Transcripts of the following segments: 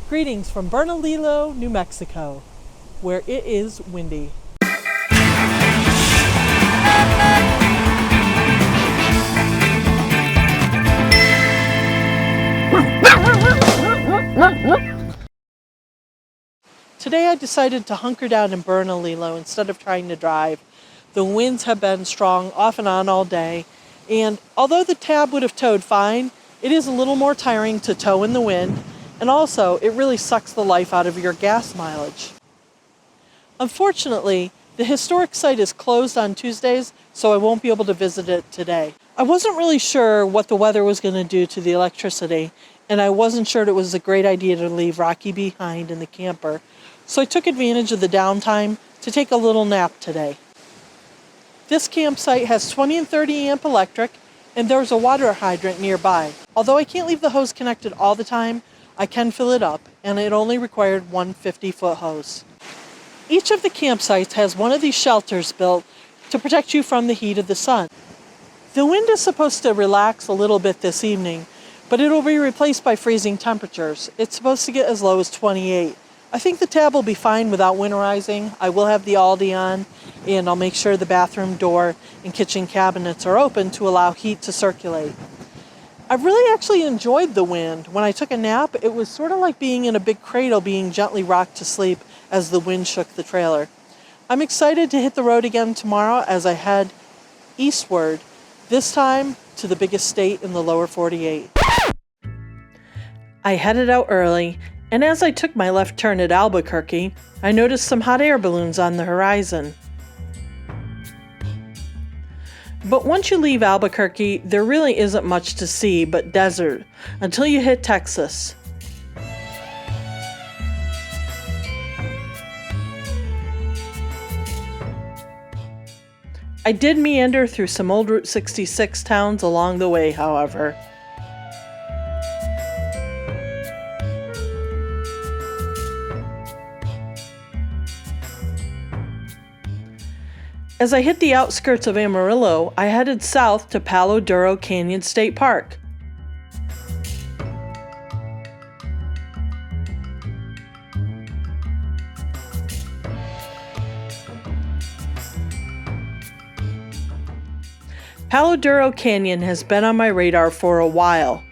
Greetings from Bernalillo, New Mexico, where it is windy. Today I decided to hunker down in Bernalillo instead of trying to drive. The winds have been strong off and on all day, and although the tab would have towed fine, it is a little more tiring to tow in the wind, and also it really sucks the life out of your gas mileage. Unfortunately, the historic site is closed on Tuesdays, so I won't be able to visit it today. I wasn't really sure what the weather was going to do to the electricity, and I wasn't sure it was a great idea to leave Rocky behind in the camper, so I took advantage of the downtime to take a little nap today. This campsite has 20 and 30 amp electric, and there's a water hydrant nearby. Although I can't leave the hose connected all the time, I can fill it up, and it only required one 50-foot hose. Each of the campsites has one of these shelters built to protect you from the heat of the sun. The wind is supposed to relax a little bit this evening, but it will be replaced by freezing temperatures. It's supposed to get as low as 28. I think the tab will be fine without winterizing. I will have the Aldi on, and I'll make sure the bathroom door and kitchen cabinets are open to allow heat to circulate. I really actually enjoyed the wind. When I took a nap, it was sort of like being in a big cradle being gently rocked to sleep as the wind shook the trailer. I'm excited to hit the road again tomorrow as I head eastward, this time to the biggest state in the lower 48. I headed out early, and as I took my left turn at Albuquerque, I noticed some hot air balloons on the horizon. But once you leave Albuquerque, there really isn't much to see but desert until you hit Texas. I did meander through some old Route 66 towns along the way, however. As I hit the outskirts of Amarillo, I headed south to Palo Duro Canyon State Park. Palo Duro Canyon has been on my radar for a while.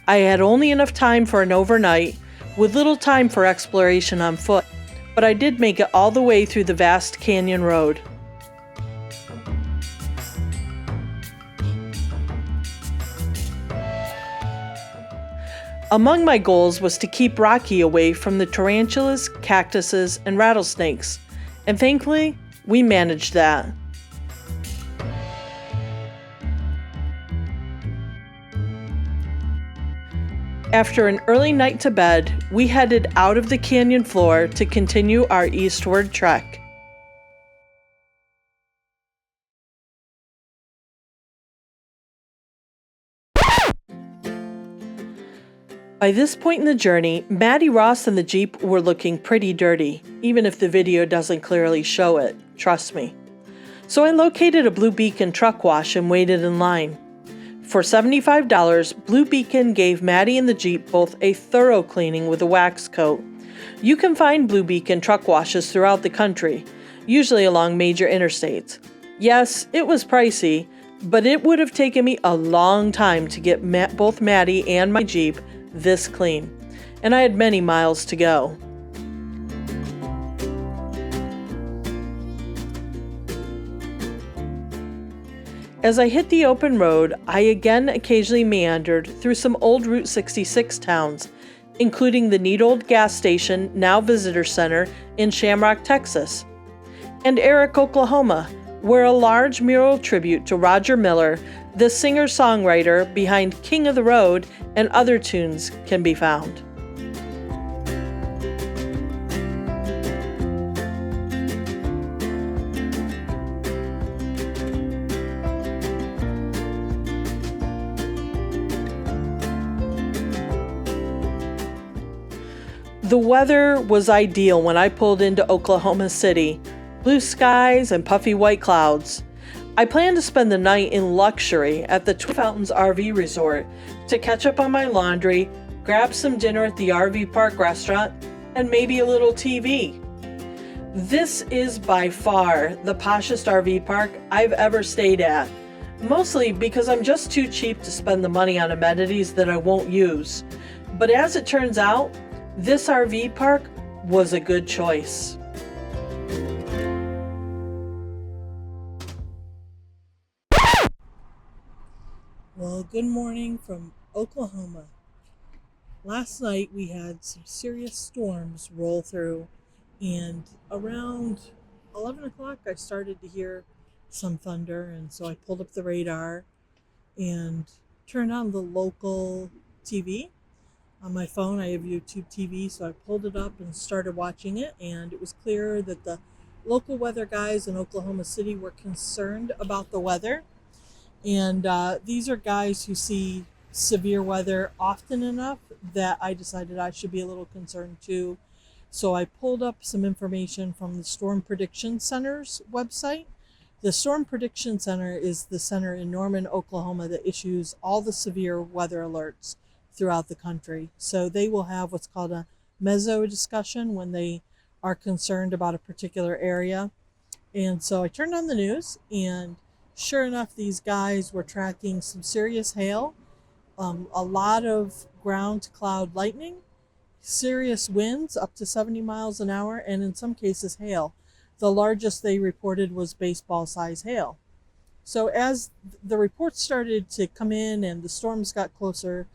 I had only enough time for an overnight, with little time for exploration on foot, but I did make it all the way through the vast canyon road. Among my goals was to keep Rocky away from the tarantulas, cactuses, and rattlesnakes, and thankfully, we managed that. After an early night to bed, we headed out of the canyon floor to continue our eastward trek. By this point in the journey, Maddie Ross and the Jeep were looking pretty dirty, even if the video doesn't clearly show it, trust me. So I located a Blue Beacon truck wash and waited in line. For $75, Blue Beacon gave Maddie and the Jeep both a thorough cleaning with a wax coat. You can find Blue Beacon truck washes throughout the country, usually along major interstates. Yes, it was pricey, but it would have taken me a long time to get both Maddie and my Jeep this clean, and I had many miles to go. As I hit the open road, I again occasionally meandered through some old Route 66 towns, including the neat old gas station, now visitor center, in Shamrock, Texas, and Eric, Oklahoma, where a large mural tribute to Roger Miller, the singer-songwriter behind King of the Road and other tunes, can be found. The weather was ideal when I pulled into Oklahoma City. Blue skies and puffy white clouds. I plan to spend the night in luxury at the Twin Fountains RV Resort to catch up on my laundry, grab some dinner at the RV Park restaurant, and maybe a little TV. This is by far the poshest RV park I've ever stayed at, mostly because I'm just too cheap to spend the money on amenities that I won't use. But as it turns out, this RV park was a good choice. Well, good morning from Oklahoma. Last night we had some serious storms roll through, and around 11 o'clock I started to hear some thunder, and so I pulled up the radar and turned on the local TV. On my phone I have YouTube TV, so I pulled it up and started watching it, and it was clear that the local weather guys in Oklahoma City were concerned about the weather. And these are guys who see severe weather often enough that I decided I should be a little concerned too. So I pulled up some information from the Storm Prediction Center's website. The Storm Prediction Center is the center in Norman, Oklahoma that issues all the severe weather alerts throughout the country. So they will have what's called a meso discussion when they are concerned about a particular area. And so I turned on the news, and sure enough, these guys were tracking some serious hail, a lot of ground to cloud lightning, serious winds up to 70 miles an hour, and in some cases hail. The largest they reported was baseball size hail. So as the reports started to come in and the storms got closer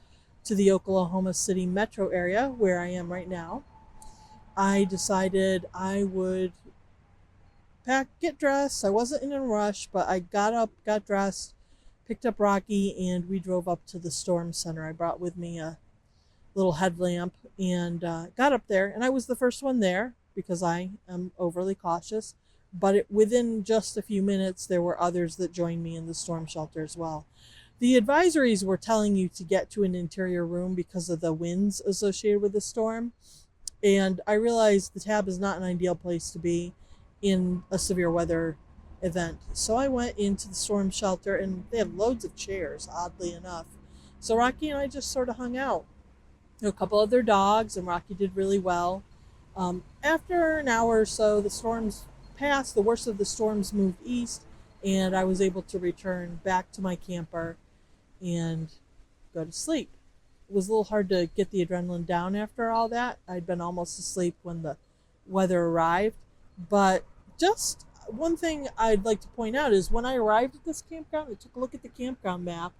to the Oklahoma City metro area where I am right now, I decided I would get dressed. I wasn't in a rush, but I got up, got dressed, picked up Rocky, and we drove up to the storm center. I brought with me a little headlamp and got up there, and I was the first one there because I am overly cautious. But within just a few minutes, there were others that joined me in the storm shelter as well. The advisories were telling you to get to an interior room because of the winds associated with the storm. And I realized the tab is not an ideal place to be in a severe weather event. So I went into the storm shelter, and they have loads of chairs, oddly enough. So Rocky and I just sort of hung out. A couple other dogs, and Rocky did really well. After an hour or so, the storms passed, the worst of the storms moved east, and I was able to return back to my camper and go to sleep. It was a little hard to get the adrenaline down after all that. I'd been almost asleep when the weather arrived. But just one thing I'd like to point out is when I arrived at this campground, I took a look at the campground map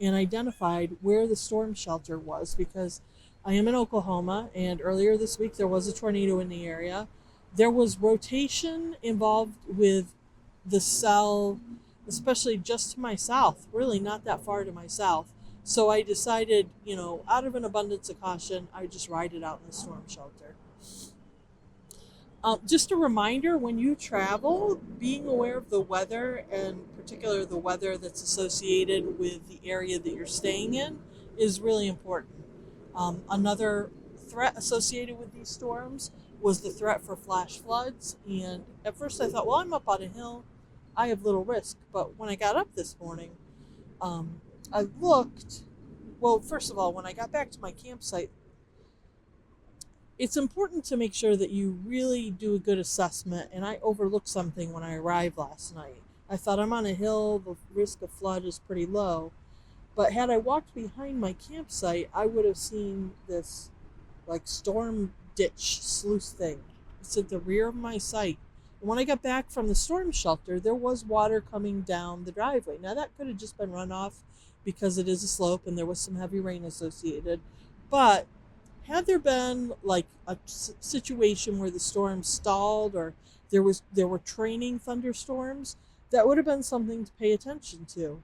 and identified where the storm shelter was, because I am in Oklahoma, and earlier this week there was a tornado in the area. There was rotation involved with the cell, especially just to my south, really not that far to my south. So I decided, out of an abundance of caution, I would just ride it out in the storm shelter. Just a reminder, when you travel, being aware of the weather, and particularly the weather that's associated with the area that you're staying in, is really important. Another threat associated with these storms was the threat for flash floods. And at first I thought, well, I'm up on a hill, I have little risk. But when I got up this morning, I looked. Well, first of all, when I got back to my campsite, it's important to make sure that you really do a good assessment, and I overlooked something when I arrived last night. I thought, I'm on a hill, the risk of flood is pretty low. But had I walked behind my campsite, I would have seen this storm ditch sluice thing. It's at the rear of my site. And when I got back from the storm shelter, there was water coming down the driveway. Now that could have just been runoff because it is a slope and there was some heavy rain associated. But had there been a situation where the storm stalled, or there were training thunderstorms, that would have been something to pay attention to.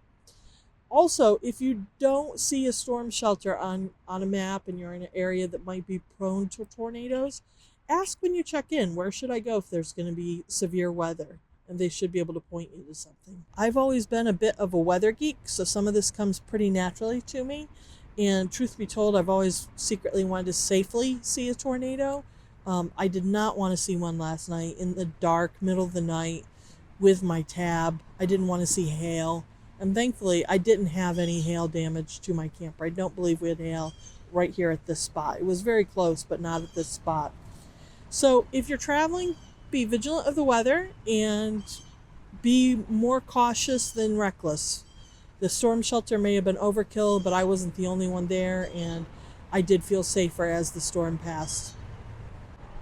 Also, if you don't see a storm shelter on a map and you're in an area that might be prone to tornadoes, ask when you check in, where should I go if there's going to be severe weather? And they should be able to point you to something. I've always been a bit of a weather geek, so some of this comes pretty naturally to me. And truth be told, I've always secretly wanted to safely see a tornado. I did not want to see one last night in the dark, middle of the night, with my tab. I didn't want to see hail. And thankfully, I didn't have any hail damage to my camper. I don't believe we had hail right here at this spot. It was very close, but not at this spot. So if you're traveling, be vigilant of the weather and be more cautious than reckless. The storm shelter may have been overkill, but I wasn't the only one there, and I did feel safer as the storm passed.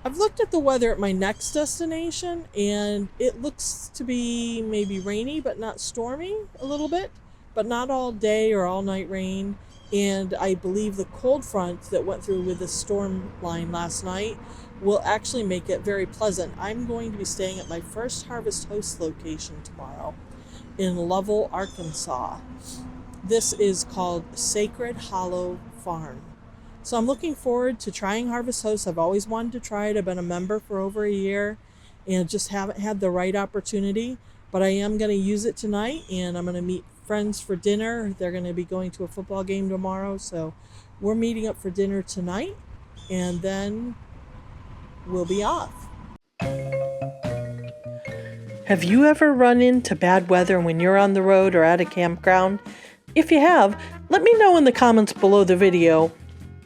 I've looked at the weather at my next destination, and it looks to be maybe rainy, but not stormy a little bit, but not all day or all night rain. And I believe the cold front that went through with the storm line last night will actually make it very pleasant. I'm going to be staying at my first Harvest Host location tomorrow in Lovell, Arkansas. This is called Sacred Hollow Farm. So I'm looking forward to trying Harvest Host. I've always wanted to try it. I've been a member for over a year and just haven't had the right opportunity. But I am going to use it tonight, and I'm going to meet friends for dinner. They're going to be going to a football game tomorrow. So we're meeting up for dinner tonight, and then we'll be off. Have you ever run into bad weather when you're on the road or at a campground? If you have, let me know in the comments below the video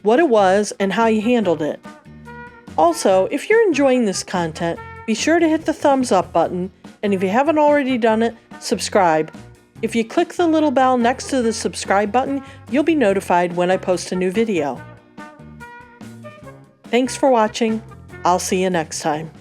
what it was and how you handled it. Also, if you're enjoying this content, be sure to hit the thumbs up button, and if you haven't already done it, subscribe. If you click the little bell next to the subscribe button, you'll be notified when I post a new video. Thanks for watching. I'll see you next time.